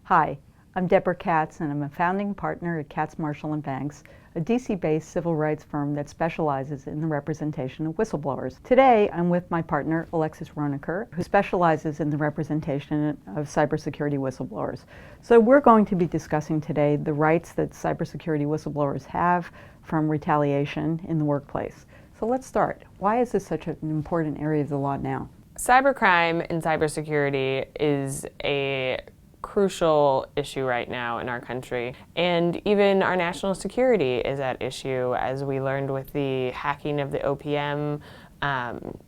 Hi, I'm Debra Katz, and I'm a founding partner at Katz, Marshall & Banks, a DC-based civil rights firm that specializes in the representation of whistleblowers. Today, I'm with my partner, Alexis Ronickher, who specializes in the representation of cybersecurity whistleblowers. So we're going to be discussing today the rights that cybersecurity whistleblowers have from retaliation in the workplace. So let's start. Why is this such an important area of the law now? Cybercrime and cybersecurity is a crucial issue right now in our country, and even our national security is at issue, as we learned with the hacking of the OPM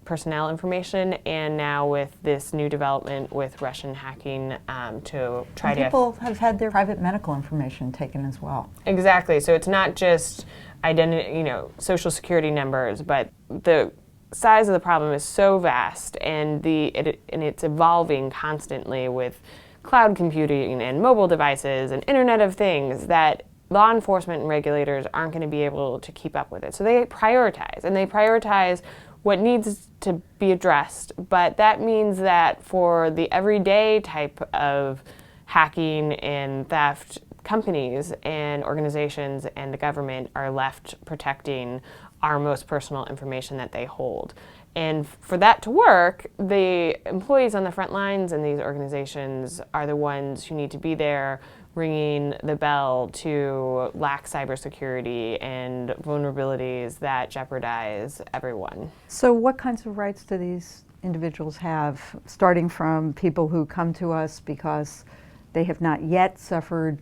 personnel information, and now with this new development with Russian hacking to try to... People have had their private medical information taken as well. Exactly. So it's not just identity, social security numbers, but the size of the problem is so vast, and it's evolving constantly with cloud computing and mobile devices and Internet of Things, that law enforcement and regulators aren't going to be able to keep up with it. So they prioritize what needs to be addressed. But that means that for the everyday type of hacking and theft, companies and organizations and the government are left protecting our most personal information that they hold. And for that to work, the employees on the front lines in these organizations are the ones who need to be there ringing the bell to lack cybersecurity and vulnerabilities that jeopardize everyone. So what kinds of rights do these individuals have, starting from people who come to us because they have not yet suffered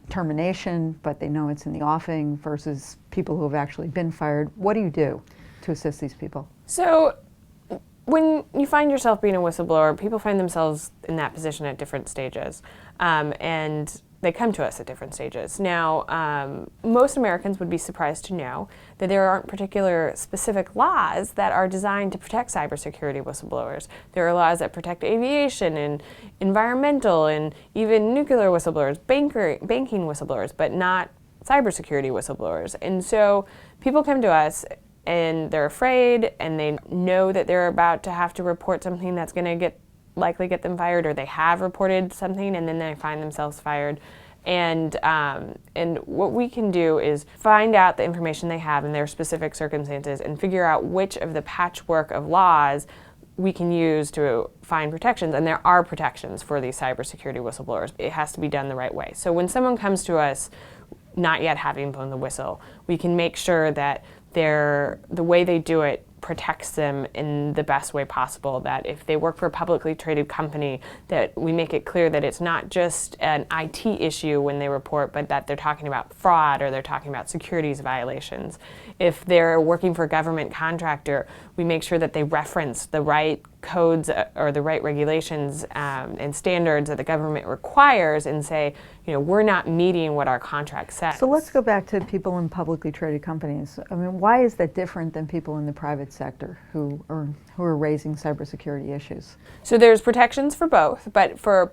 termination, but they know it's in the offing, versus people who have actually been fired? What do you do to assist these people? So when you find yourself being a whistleblower, people find themselves in that position at different stages, and they come to us at different stages. Now, most Americans would be surprised to know that there aren't particular specific laws that are designed to protect cybersecurity whistleblowers. There are laws that protect aviation and environmental and even nuclear whistleblowers, banking whistleblowers, but not cybersecurity whistleblowers. And so people come to us and they're afraid, and they know that they're about to have to report something that's going to likely get them fired, or they have reported something and then they find themselves fired. And what we can do is find out the information they have in their specific circumstances and figure out which of the patchwork of laws we can use to find protections. And there are protections for these cybersecurity whistleblowers. It has to be done the right way. So when someone comes to us not yet having blown the whistle, we can make sure that the way they do it protects them in the best way possible, that if they work for a publicly traded company, that we make it clear that it's not just an IT issue when they report, but that they're talking about fraud or they're talking about securities violations. If they're working for a government contractor, we make sure that they reference the right codes or the right regulations and standards that the government requires, and say, we're not meeting what our contract says. So let's go back to people in publicly traded companies. I mean, why is that different than people in the private sector who are raising cybersecurity issues? So there's protections for both, but for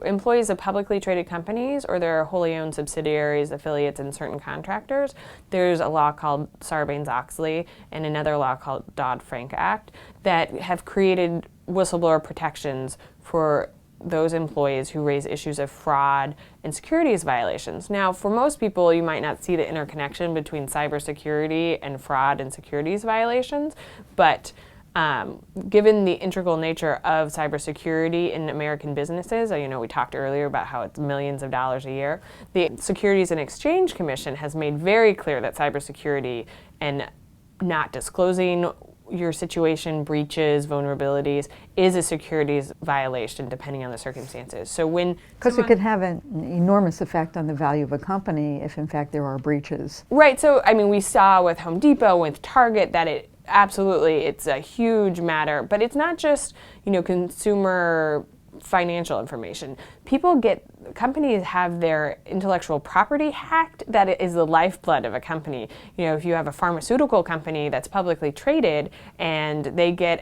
employees of publicly traded companies or their wholly owned subsidiaries, affiliates, and certain contractors, there's a law called Sarbanes-Oxley and another law called Dodd-Frank Act that have created whistleblower protections for those employees who raise issues of fraud and securities violations. Now, for most people, you might not see the interconnection between cybersecurity and fraud and securities violations, but given the integral nature of cybersecurity in American businesses, we talked earlier about how it's millions of dollars a year, the Securities and Exchange Commission has made very clear that cybersecurity and not disclosing your situation, breaches, vulnerabilities, is a securities violation depending on the circumstances. So because it could have an enormous effect on the value of a company if in fact there are breaches. Right, so we saw with Home Depot, with Target, that it's a huge matter, but it's not just, consumer financial information. Companies have their intellectual property hacked. That is the lifeblood of a company. If you have a pharmaceutical company that's publicly traded and they get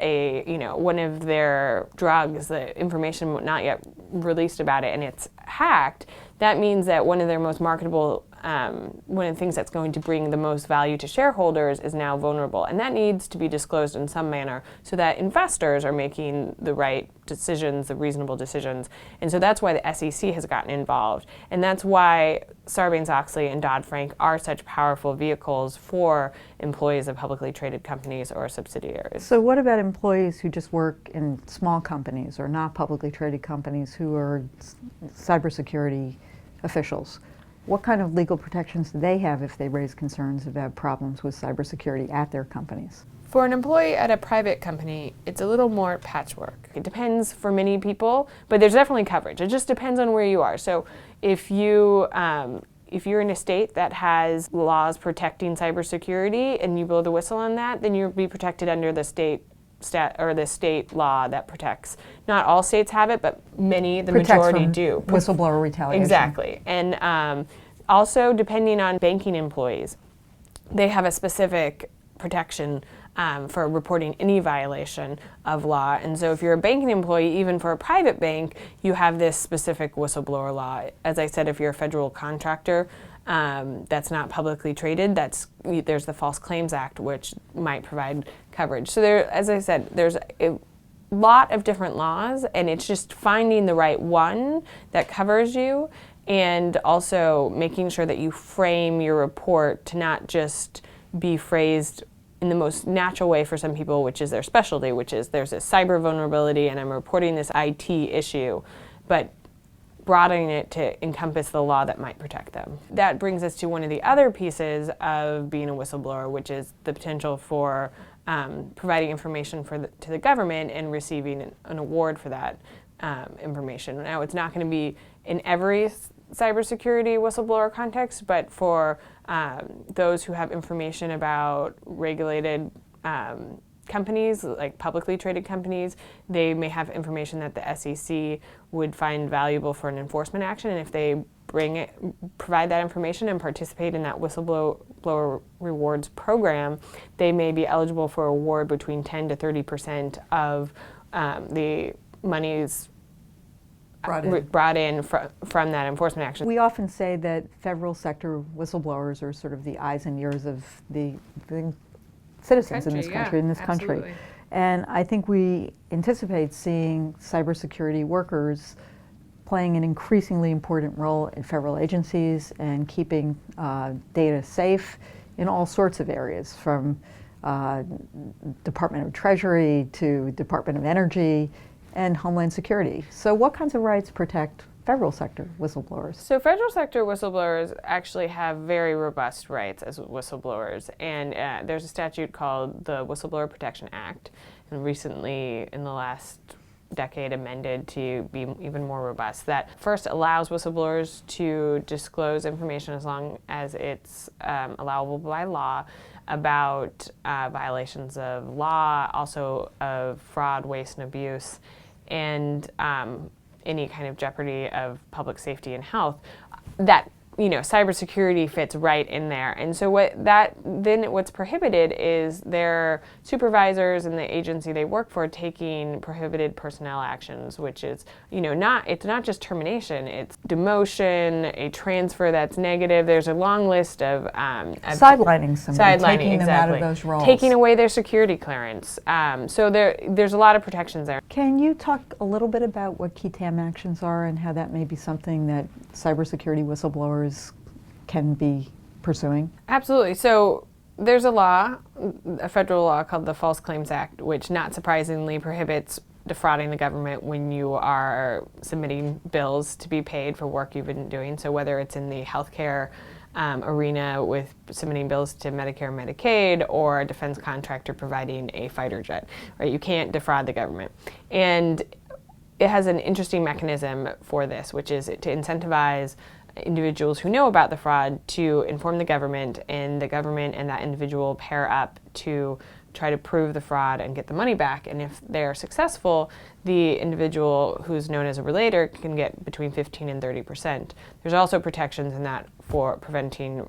one of their drugs, the information not yet released about it, and it's hacked, that means that one of their most marketable one of the things that's going to bring the most value to shareholders is now vulnerable. And that needs to be disclosed in some manner so that investors are making the right decisions, the reasonable decisions. And so that's why the SEC has gotten involved. And that's why Sarbanes-Oxley and Dodd-Frank are such powerful vehicles for employees of publicly traded companies or subsidiaries. So what about employees who just work in small companies or not publicly traded companies who are cybersecurity officials? What kind of legal protections do they have if they raise concerns about problems with cybersecurity at their companies? For an employee at a private company, it's a little more patchwork. It depends for many people, but there's definitely coverage. It just depends on where you are. So if you're in a state that has laws protecting cybersecurity and you blow the whistle on that, then you'll be protected under the state law that protects. Not all states have it, but many, the majority do. Whistleblower retaliation. Exactly. And also, depending on banking employees, they have a specific protection for reporting any violation of law. And so if you're a banking employee, even for a private bank, you have this specific whistleblower law. As I said, if you're a federal contractor that's not publicly traded, there's the False Claims Act, which might provide coverage. So there, as I said, there's a lot of different laws, and it's just finding the right one that covers you, and also making sure that you frame your report to not just be phrased in the most natural way for some people, which is their specialty, which is there's a cyber vulnerability and I'm reporting this IT issue, but broadening it to encompass the law that might protect them. That brings us to one of the other pieces of being a whistleblower, which is the potential for providing information to the government and receiving an award for that information. Now, it's not going to be in every cybersecurity whistleblower context, but for those who have information about regulated companies, like publicly traded companies, they may have information that the SEC would find valuable for an enforcement action, and if they provide that information and participate in that whistleblower rewards program, they may be eligible for a reward between 10 to 30% of the monies brought in from that enforcement action. We often say that federal sector whistleblowers are sort of the eyes and ears of the citizens in this country. And I think we anticipate seeing cybersecurity workers playing an increasingly important role in federal agencies and keeping data safe in all sorts of areas, from Department of Treasury to Department of Energy and Homeland Security. So what kinds of rights protect federal sector whistleblowers? So federal sector whistleblowers actually have very robust rights as whistleblowers, and there's a statute called the Whistleblower Protection Act, and recently in the last decade amended to be even more robust, that first allows whistleblowers to disclose information as long as it's allowable by law about violations of law, also of fraud, waste, and abuse, and any kind of jeopardy of public safety and health. That, cybersecurity fits right in there. And so what's prohibited is their supervisors and the agency they work for taking prohibited personnel actions, which is, it's not just termination, it's demotion, a transfer that's negative. There's a long list of sidelining somebody, taking them out of those roles, taking away their security clearance. So there's a lot of protections there. Can you talk a little bit about what key TAM actions are and how that may be something that cybersecurity whistleblowers can be pursuing? Absolutely. So there's a federal law called the False Claims Act, which not surprisingly prohibits defrauding the government when you are submitting bills to be paid for work you've been doing. So whether it's in the healthcare arena with submitting bills to Medicare and Medicaid, or a defense contractor providing a fighter jet, right? You can't defraud the government. And it has an interesting mechanism for this, which is to incentivize individuals who know about the fraud to inform the government, and the government and that individual pair up to try to prove the fraud and get the money back. And if they're successful, the individual who's known as a relator can get between 15 and 30%. There's also protections in that for preventing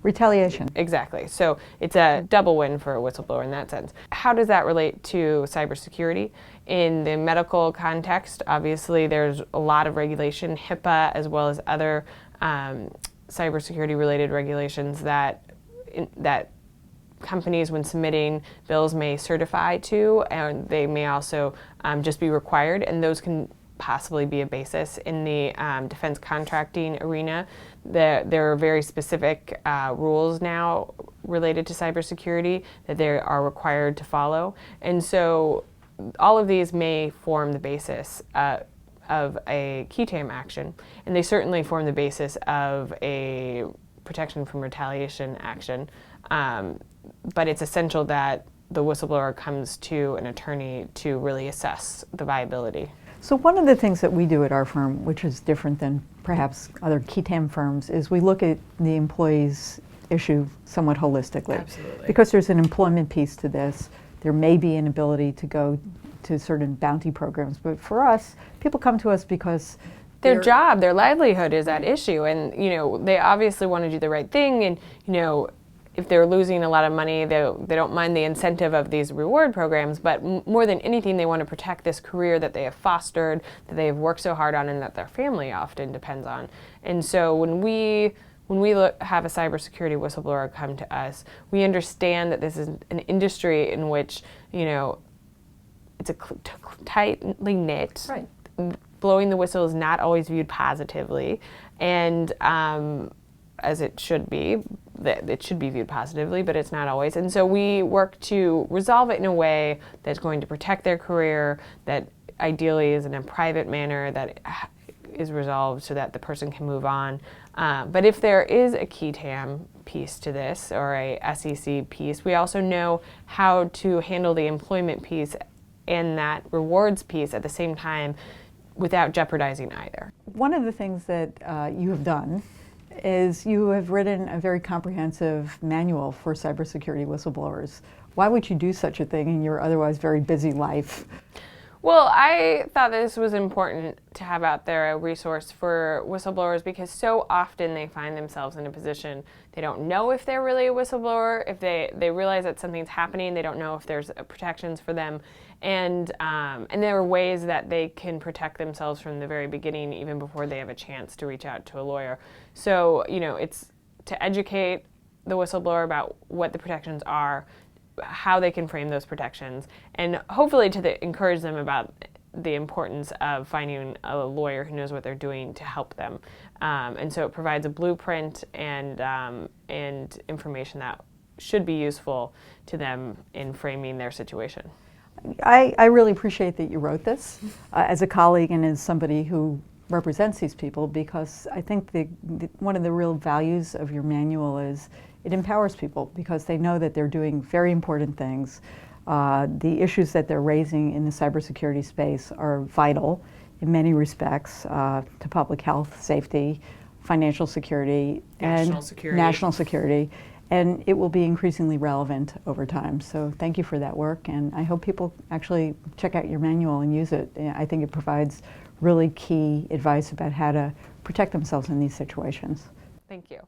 retaliation. Exactly. So it's a double win for a whistleblower in that sense. How does that relate to cybersecurity? In the medical context, obviously there's a lot of regulation, HIPAA, as well as other cybersecurity related regulations that companies, when submitting bills, may certify to, and they may also just be required, and those can possibly be a basis. In the defense contracting arena, there are very specific rules now related to cybersecurity that they are required to follow, and so all of these may form the basis of a key TAM action, and they certainly form the basis of a protection from retaliation action. But it's essential that the whistleblower comes to an attorney to really assess the viability. So one of the things that we do at our firm, which is different than perhaps other key TAM firms, is we look at the employee's issue somewhat holistically. Absolutely. Because there's an employment piece to this, there may be an ability to go to certain bounty programs, but for us, people come to us because their job, their livelihood is at issue, and they obviously want to do the right thing, and if they're losing a lot of money, they don't mind the incentive of these reward programs, but more than anything, they want to protect this career that they have fostered, that they have worked so hard on, and that their family often depends on. And so when we have a cybersecurity whistleblower come to us, we understand that this is an industry in which it's a tightly knit. Right. Blowing the whistle is not always viewed positively, and as it should be. It should be viewed positively, but it's not always. And so we work to resolve it in a way that's going to protect their career, that ideally is in a private manner, that is resolved so that the person can move on. But if there is a key TAM piece to this, or a SEC piece, we also know how to handle the employment piece and that rewards piece at the same time without jeopardizing either. One of the things that you have done is you have written a very comprehensive manual for cybersecurity whistleblowers. Why would you do such a thing in your otherwise very busy life? Well, I thought this was important to have out there a resource for whistleblowers, because so often they find themselves in a position they don't know if they're really a whistleblower, if they realize that something's happening, they don't know if there's protections for them, and there are ways that they can protect themselves from the very beginning, even before they have a chance to reach out to a lawyer. So, it's to educate the whistleblower about what the protections are, how they can frame those protections, and hopefully to encourage them about the importance of finding a lawyer who knows what they're doing to help them. And so it provides a blueprint and information that should be useful to them in framing their situation. I really appreciate that you wrote this as a colleague and as somebody who represents these people, because I think one of the real values of your manual is it empowers people because they know that they're doing very important things. The issues that they're raising in the cybersecurity space are vital in many respects to public health, safety, financial security, national security, and it will be increasingly relevant over time. So thank you for that work, and I hope people actually check out your manual and use it. I think it provides really key advice about how to protect themselves in these situations. Thank you.